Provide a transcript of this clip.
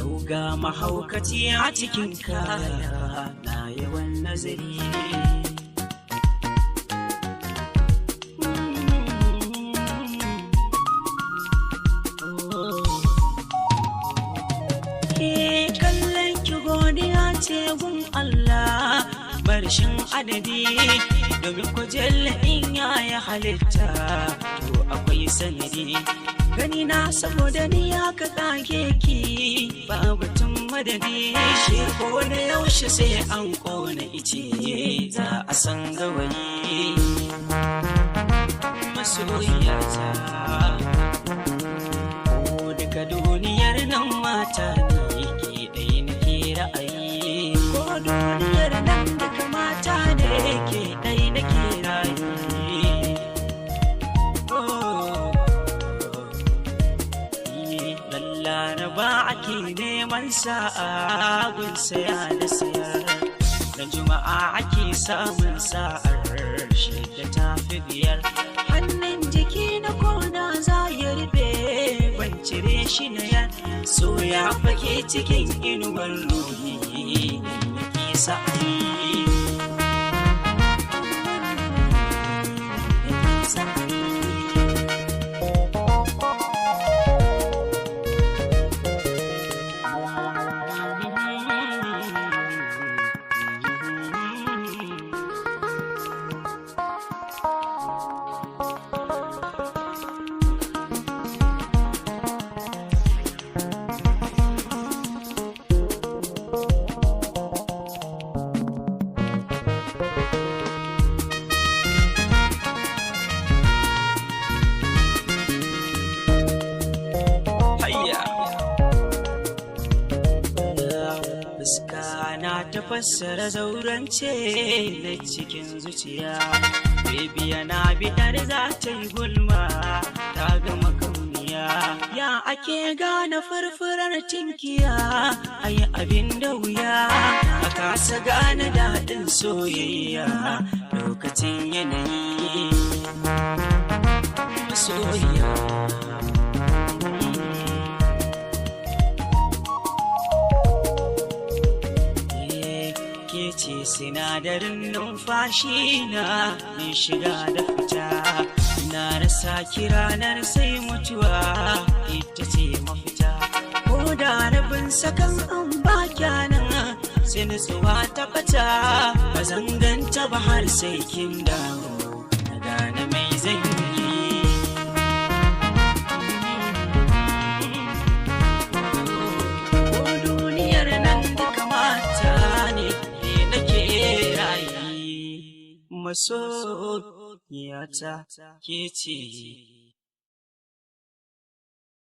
yau ga mahaukaci a cikin kaya na yawan nazari. Kallon ki godiya ce gun Allah barshin adadi, domin ku jalla in ya halitta to akwai sanadi. Gani na saboda ni ya ka kage ki ba batun madadi, shi ko da yaushe sai an kona ice za a san gawayi. Masoyiyata ko daga duniyar nan mata ne ke ɗaya nake ra'ayi, ko duniyar nan daga mata ne ke ɗaya nake ra'ayi. Laraba ake neman sa'a gun saya da sayar, da juma'a ake samun sa'ar shida ta fi biyar. Hannun jiki na kona za ya rufe ban cire shi na yar, so ya fake cikin inuwar ruhi yake sa'ayi. Ta fassara zaurance na cikin zuciya, bebi yana bidar za ta yi gulma ta gama kauniya. Ya ake gane furfurar tinkiya ayi abin da wuya, a kasa gane daɗin soyayya lokacin yanayi. Masoyiya ce sinadarin numfashi na mai shiga da fita, na rasa kiranar sai mutuwa ita ce mafita. Ko da rabin sakan an ba kyanan sai nutsuwa ta fata, ba zan ganta ba har sai kin dawo na gane mai zan yi. Ko duniyar nan da kamata ne masoyiyata ke ce.